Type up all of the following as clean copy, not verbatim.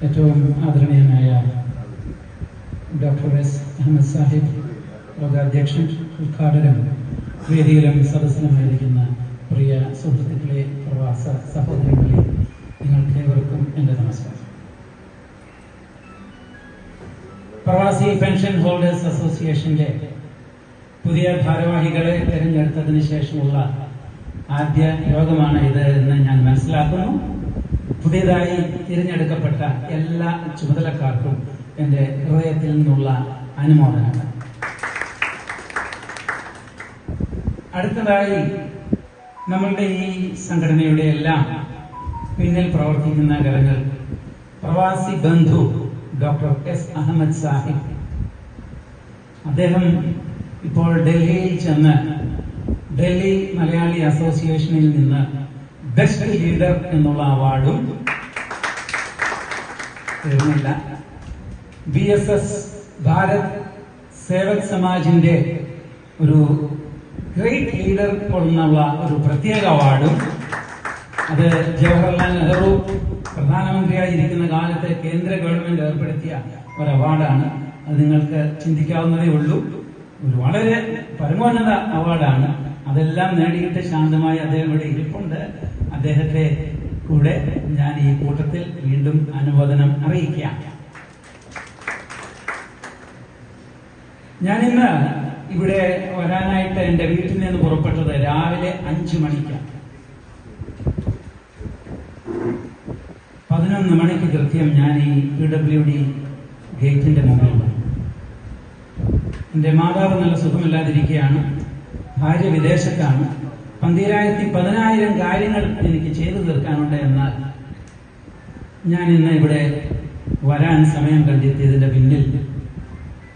ഏറ്റവും ആദരണീയനായ doctor S Ahmed Sahib ലോകാധ്യക്ഷൻ, ഉദ്ഘാടകൻ, വേദിയിലും സദസ്സിലുമായിരിക്കുന്ന പ്രിയ സുഹൃത്തുക്കളെ, പ്രവാസ സഹോദരങ്ങളെ, നിങ്ങൾക്ക് ഏവർക്കും എൻ്റെ നമസ്കാരം. പ്രവാസി പെൻഷൻ ഹോൾഡേഴ്സ് അസോസിയേഷന്റെ പുതിയ ഭാരവാഹികളെ തിരഞ്ഞെടുത്തതിന് ശേഷമുള്ള ആദ്യ യോഗമാണ് ഇത് എന്ന് ഞാൻ മനസ്സിലാക്കുന്നു. പുതിയതായി തിരഞ്ഞെടുക്കപ്പെട്ട എല്ലാ ചുമതലക്കാർക്കും എൻ്റെ ഹൃദയത്തിൽ നിന്നുള്ള അനുമോദനങ്ങൾ. അടുത്തതായി നമ്മളുടെ ഈ സംഘടനയുടെ എല്ലാം പിന്നിൽ പ്രവർത്തിക്കുന്ന കരങ്ങൾ പ്രവാസി ബന്ധു ഡോക്ടർ എസ് അഹമ്മദ് സാഹിബ്. അദ്ദേഹം ഇപ്പോൾ ഡൽഹിയിൽ ചെന്ന് ഡൽഹി മലയാളി അസോസിയേഷനിൽ നിന്ന് ബെസ്റ്റ് ലീഡർ എന്നുള്ള അവാർഡും തീർന്നില്ല, BSS ഭാരത് സേവക് സമാജിന്റെ ഒരു ഗ്രേറ്റ് ലീഡർ എന്നുള്ള ഒരു പ്രത്യേക അവാർഡും, അത് ജവഹർലാൽ നെഹ്റു പ്രധാനമന്ത്രിയായിരിക്കുന്ന കാലത്ത് കേന്ദ്ര ഗവൺമെന്റ് ഏർപ്പെടുത്തിയ ഒരു അവാർഡാണ്. അത് നിങ്ങൾക്ക് ചിന്തിക്കാവുന്നതേ ഉള്ളൂ. ഒരു വളരെ പരമോന്നത അവാർഡാണ്. അതെല്ലാം നേടിയിട്ട് ശാന്തമായി അദ്ദേഹം ഇവിടെ ഇരിപ്പുണ്ട്. അദ്ദേഹത്തെ കൂടെ ഞാൻ ഈ കൂട്ടത്തിൽ വീണ്ടും അനുമോദനം അറിയിക്കാം. ഞാനിന്ന് ഇവിടെ വരാനായിട്ട് എന്റെ വീട്ടിൽ നിന്ന് പുറപ്പെട്ടത് രാവിലെ 5 മണിക്കാണ്. 11 മണിക്ക് കൃത്യം ഞാൻ ഈ PWD ഗേറ്റിന്റെ മുമ്പിൽ വന്നു. എന്റെ മാതാവ് നല്ല സുഖമില്ലാതിരിക്കുകയാണ്, ഭാര്യ വിദേശത്താണ്. 10,000 കാര്യങ്ങൾ എനിക്ക് ചെയ്തു തീർക്കാനുണ്ട്. എന്നാൽ ഞാൻ ഇന്ന് ഇവിടെ വരാൻ സമയം കണ്ടെത്തിയതിന്റെ പിന്നിൽ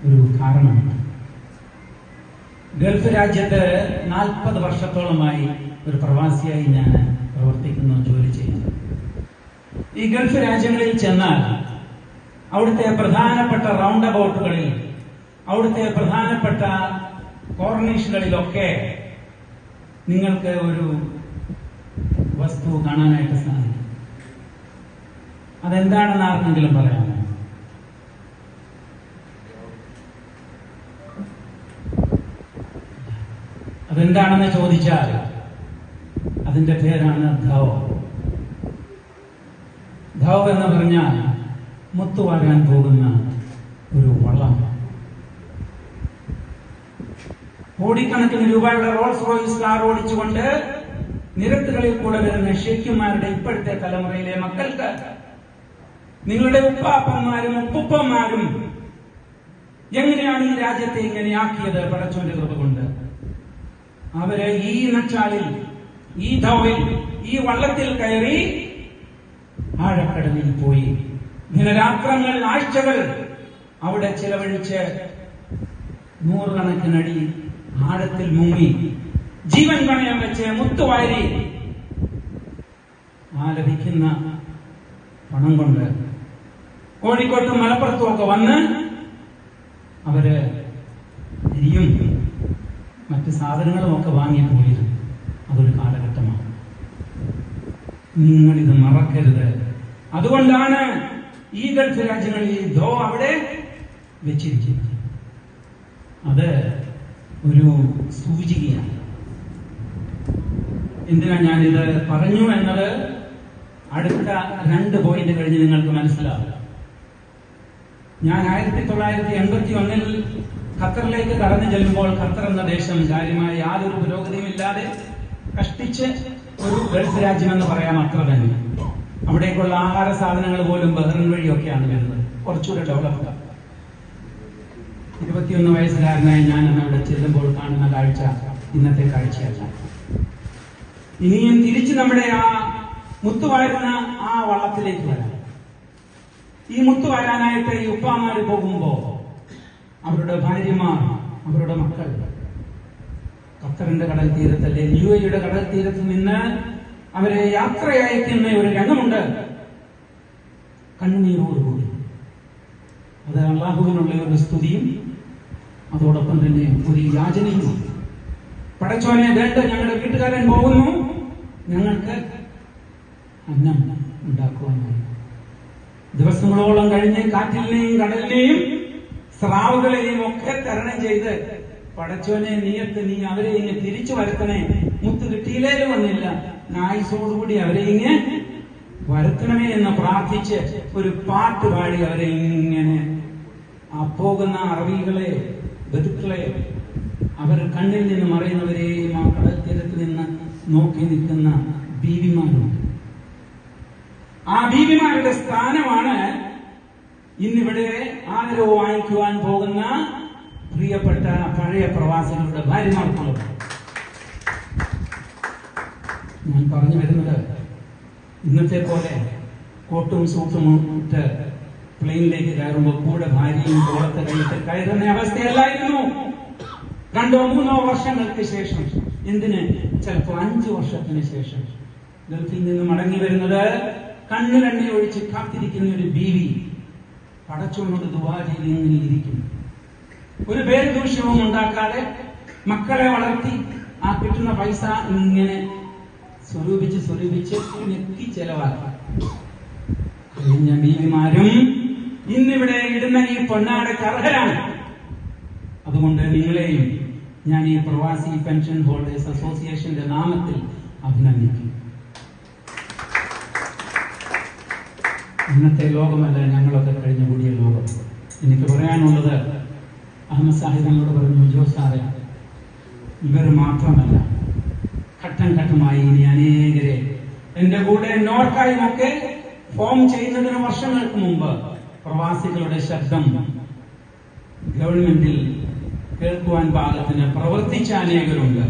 ഒരു കാരണമുണ്ട്. ഗൾഫ് രാജ്യത്ത് 40 വർഷത്തോളമായി ഒരു പ്രവാസിയായി ഞാൻ പ്രവർത്തിക്കുന്നു, ജോലി ചെയ്യുന്നു. ഈ ഗൾഫ് രാജ്യങ്ങളിൽ ചെന്നാൽ അവിടുത്തെ പ്രധാനപ്പെട്ട റൗണ്ട് അബൌട്ടുകളിൽ, അവിടുത്തെ പ്രധാനപ്പെട്ട കോർണിഷുകളിലൊക്കെ നിങ്ങൾക്ക് ഒരു വസ്തു കാണാനായിട്ട് സാധിക്കും. അതെന്താണെന്ന് ആർക്കെങ്കിലും പറയാമോ? അതെന്താണെന്ന് ചോദിച്ചാൽ അതിന്റെ പേരാണ് ധവ്. ധവ് എന്ന് പറഞ്ഞാൽ മുത്തുവാരാൻ പോകുന്ന ഒരു വള്ളം. കോടിക്കണക്കിന് രൂപയുടെ റോൾസ് റോയ്സ് കാർ ഓടിച്ചുകൊണ്ട് നിരത്തുകളിൽ കൂടെ വരുന്ന ഷെയ്ഖുമാരുടെ ഇപ്പോഴത്തെ തലമുറയിലെ മക്കൾക്ക് നിങ്ങളുടെ ഉപ്പാപ്പന്മാരും ഉപ്പുപ്പന്മാരും എങ്ങനെയാണ് ഈ രാജ്യത്തെ ഇങ്ങനെയാക്കിയത്? പടച്ചോന്റെ കൃപ കൊണ്ട് അവര് ഈ നച്ചാളിൽ, ഈ ധൗവിൽ, ഈ വള്ളത്തിൽ കയറി ആഴക്കടലിൽ പോയി ദിനരാത്രങ്ങൾ, ആഴ്ചകൾ അവിടെ ചിലവഴിച്ച് 100 കണക്കിനടി ആഴത്തിൽ മുങ്ങി ജീവൻ പണയം വെച്ച് മുത്തുവാരി ആ ലഭിക്കുന്ന പണം കൊണ്ട് കോഴിക്കോട്ടും മലപ്പുറത്തും ഒക്കെ വന്ന് അവര് അരിയും മറ്റ് സാധനങ്ങളും ഒക്കെ വാങ്ങി പോയിരുന്നു. അതൊരു കാലഘട്ടമാണ്. നിങ്ങളിത് മറക്കരുത്. അതുകൊണ്ടാണ് ഈ ഗൾഫ് രാജ്യങ്ങളിൽ ഈ ധോ അവിടെ വെച്ചിരിക്കുന്നത്. അത് ഒരു സൂചികയാണ്. എന്തിനാ ഞാനിത് പറഞ്ഞു എന്നത് അടുത്ത 2 പോയിന്റ് കഴിഞ്ഞ് നിങ്ങൾക്ക് മനസ്സിലാവും. ഞാൻ 1981 ഖത്തറിലേക്ക് കടന്നു ചെല്ലുമ്പോൾ ഖത്തർ എന്ന ദേശം കാര്യമായ യാതൊരു പുരോഗതിയുമില്ലാതെ കഷ്ടിച്ച് ഒരു ഗൾഫ് രാജ്യമെന്ന് പറയാം, അത്ര തന്നെ. അവിടേക്കുള്ള ആഹാര സാധനങ്ങൾ പോലും ബഹ്റിൻ വഴിയൊക്കെയാണ് വരുന്നത്, കുറച്ചുകൂടെ ഡെവലപ്ഡ്. 21 വയസ്സുകാരനായി ഞാൻ അവിടെ ചെല്ലുമ്പോൾ കാണുന്ന കാഴ്ച ഇന്നത്തെ കാഴ്ചയല്ല. ഇനിയും തിരിച്ച് നമ്മുടെ ആ മുത്തുവാരുന്ന ആ വള്ളത്തിലേക്ക് വരാം. ഈ മുത്തുവാരാനായിട്ട് ഈ ഉപ്പാമാര് പോകുമ്പോ അവരുടെ ഭാര്യമാർ, അവരുടെ മക്കൾ ഖത്തറിന്റെ കടൽ തീരത്തല്ലേ, UAE കടൽ തീരത്ത് നിന്ന് അവരെ യാത്ര അയക്കുന്ന ഒരു രംഗമുണ്ട്. കണ്ണുനീരോടുകൂടി. അത് അള്ളാഹുവിനുള്ള ഒരു സ്തുതിയും അതോടൊപ്പം തന്നെ ഒരു യാചനയും. പടച്ചോനെ, വേണ്ട, ഞങ്ങളുടെ വീട്ടുകാരൻ പോകുന്നു, ഞങ്ങൾക്ക് അന്നം ഉണ്ടാക്കുവാനായി. ദിവസങ്ങളോളം കഴിഞ്ഞ് കാറ്റിലിനെയും കടലിനെയും സ്രാവുകളെയും ഒക്കെ തരണം ചെയ്ത് പടച്ചോനെ നീ അവരെ ഇങ്ങ് തിരിച്ചു വരുത്തണേ, മുത്ത് കിട്ടിയില്ലേലും വന്നില്ല, നായിസോടുകൂടി അവരെ ഇങ്ങ് വരുത്തണമേ എന്ന് പ്രാർത്ഥിച്ച് ഒരു പാട്ട് പാടി അവരെ ഇങ്ങനെ ആ പോകുന്ന അറബികളെ ബന്ധുക്കളെ അവർ കണ്ണിൽ നിന്ന് മറയുന്നവരെയും ആ കടൽ തീരത്ത് നിന്ന് നോക്കി നിൽക്കുന്ന ബീവിമാരുണ്ട്. ആ ബീവിമാരുടെ സ്ഥാനമാണ് ഇന്നിവിടെ ആദരവ് വാങ്ങിക്കുവാൻ പോകുന്ന പ്രിയപ്പെട്ട പഴയ പ്രവാസികളുടെ ഭാര്യമാർക്കുള്ളത്. ഞാൻ പറഞ്ഞു വരുന്നത്, ഇന്നത്തെ പോലെ കോട്ടും സൂട്ടും ഇട്ട് പ്ലെയിനിലേക്ക് കയറുമ്പോൾ കൂടെ ഭാര്യയും തോളത്തെ കൈയിട്ട് കയറുന്ന അവസ്ഥയല്ലായിരുന്നു. 2-3 വർഷങ്ങൾക്ക് ശേഷം, എന്തിന് ചിലപ്പോൾ 5 വർഷത്തിന് ശേഷം ഗൾഫിൽ നിന്ന് മടങ്ങി വരുന്നത് കണ്ണിലെണ്ണ ഒഴിച്ച് കാത്തിരിക്കുന്ന ഒരു ബീവി പടച്ചോനോട് ദുആ ചെയ്ത് ഇങ്ങനെ ഇരിക്കും. ഒരു പേര് ദൂഷ്യവും ഉണ്ടാക്കാതെ മക്കളെ വളർത്തി ആ കിട്ടുന്ന പൈസ ഇങ്ങനെ സ്വരൂപിച്ച് നെറ്റി ചെലവാക്കി കഴിഞ്ഞ ബീവിമാരും ഇന്നിവിടെ ഇടുന്ന ഈ പൊന്നാടയ്ക്ക് അർഹരാണ്. അതുകൊണ്ട് നിങ്ങളെയും ഞാൻ ഈ പ്രവാസി പെൻഷൻ ഹോൾഡേഴ്സ് അസോസിയേഷന്റെ നാമത്തിൽ അഭിനന്ദിക്കും. ഇന്നത്തെ ലോകമല്ല ഞങ്ങളൊക്കെ കഴിഞ്ഞുകൂടിയ ലോകം. എനിക്ക് പറയാനുള്ളത്, അഹമ്മദ് സാഹിബിനോട് പറഞ്ഞു, ജോ സാറേ, ഇവർ മാത്രമല്ല, ഘട്ടം ഘട്ടമായി ഇനി അനേകരെ എന്റെ കൂടെ നോർക്കായും ഒക്കെ ഫോം ചെയ്യുന്നതിന് വർഷങ്ങൾക്ക് മുമ്പ് പ്രവാസികളുടെ ശബ്ദം ഗവൺമെന്റിൽ കേൾക്കുവാൻ പാകത്തിന് പ്രവർത്തിച്ച അനേകരുണ്ട്.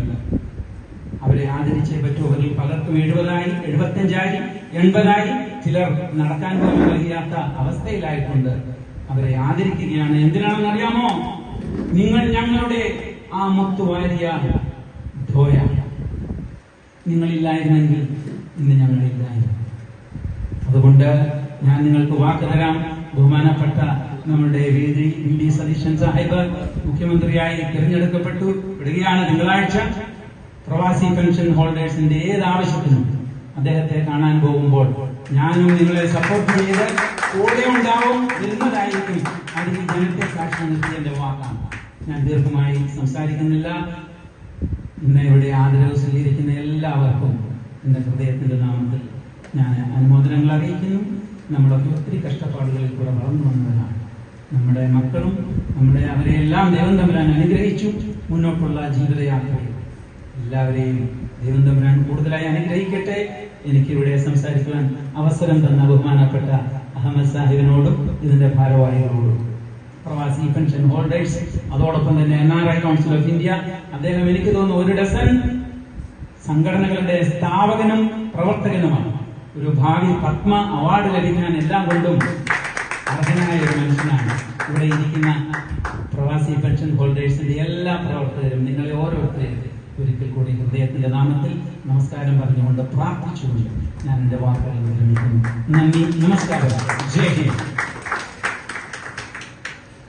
അവരെ ആദരിച്ചേ പറ്റൂ. അവരിൽ പലർക്കും 70 75 80 ചിലർ നടക്കാൻ പോലും കഴിയാത്ത അവസ്ഥയിലായിട്ടുണ്ട്. അവരെ ആദരിക്കുകയാണ്. എന്തിനാണെന്നറിയാമോ? നിങ്ങൾ ഞങ്ങളുടെ ആ മുത്തുവാരിയ ധോയ. നിങ്ങളില്ലായിരുന്നെങ്കിൽ ഇന്ന് ഞങ്ങളില്ലായിരുന്നു. അതുകൊണ്ട് ഞാൻ നിങ്ങൾക്ക് വാക്ക് തരാം. ബഹുമാനപ്പെട്ട നമ്മുടെ വി.ഡി. സതീശൻ സാഹിബ് മുഖ്യമന്ത്രിയായി തിരഞ്ഞെടുക്കപ്പെട്ടു വിടുകയാണ് തിങ്കളാഴ്ച. പ്രവാസി പെൻഷൻ ഹോൾഡേഴ്സിന്റെ ഏത് ആവശ്യത്തിനും അദ്ദേഹത്തെ കാണാൻ പോകുമ്പോൾ ഞാനും നിങ്ങളെ സപ്പോർട്ട് ചെയ്ത് കൂടെ ഉണ്ടാവും എന്നതായിരിക്കും. അതിന് ജനത്തെ സാക്ഷി നിർത്തി എന്റെ വാക്കാണ്. ഞാൻ ദീർഘമായി സംസാരിക്കുന്നില്ല. ഇന്ന് ഇവിടെ ആദരവ് സ്വീകരിക്കുന്ന എല്ലാവർക്കും എന്റെ ഹൃദയത്തിന്റെ നാമത്തിൽ ഞാൻ അനുമോദനങ്ങൾ അറിയിക്കുന്നു. നമ്മളൊക്കെ ഒത്തിരി കഷ്ടപ്പാടുകളിൽ കൂടെ വളർന്നു വന്നവരാണ്. നമ്മുടെ മക്കളും അവരെയെല്ലാം ദൈവം തമ്പുരാൻ അനുഗ്രഹിച്ചു. മുന്നോട്ടുള്ള ജീവിതയാത്രയിൽ എല്ലാവരെയും ദൈവം തമ്പുരാൻ കൂടുതലായി അനുഗ്രഹിക്കട്ടെ. എനിക്കിവിടെ സംസാരിക്കുവാൻ അവസരം തന്ന ബഹുമാനപ്പെട്ട അഹമ്മദ് സാഹിബിനോടും ഇതിന്റെ ഭാരവാഹികളോടും പ്രവാസി പെൻഷൻ ഹോൾഡേഴ്സ്, അതോടൊപ്പം തന്നെ NRI കൗൺസിൽ ഓഫ് ഇന്ത്യ, അദ്ദേഹം എനിക്ക് തോന്നുന്നു 1 ഡസൻ സംഘടനകളുടെ സ്ഥാപകനും പ്രവർത്തകനുമാണ്. ഒരു ഭാവി പത്മ അവാർഡ് ലഭിക്കാൻ എല്ലാം കൊണ്ടും അർഹനായ ഒരു മനുഷ്യനാണ്. ഇവിടെ ഇരിക്കുന്ന പ്രവാസി പെൻഷൻ ഹോൾഡേഴ്സിന്റെ എല്ലാ പ്രവർത്തകരും, നിങ്ങളെ ഓരോരുത്തരെയും ഒരിക്കൽ കൂടി ഹൃദയത്തിന്റെ നാമത്തിൽ നമസ്കാരം പറഞ്ഞുകൊണ്ട് പ്രാർത്ഥിച്ചുകൊണ്ട് ഞാൻ എന്റെ വാക്കുകൾ വിരമിക്കുന്നു. നന്ദി, നമസ്കാരം, ജയ് ഹിന്ദ്.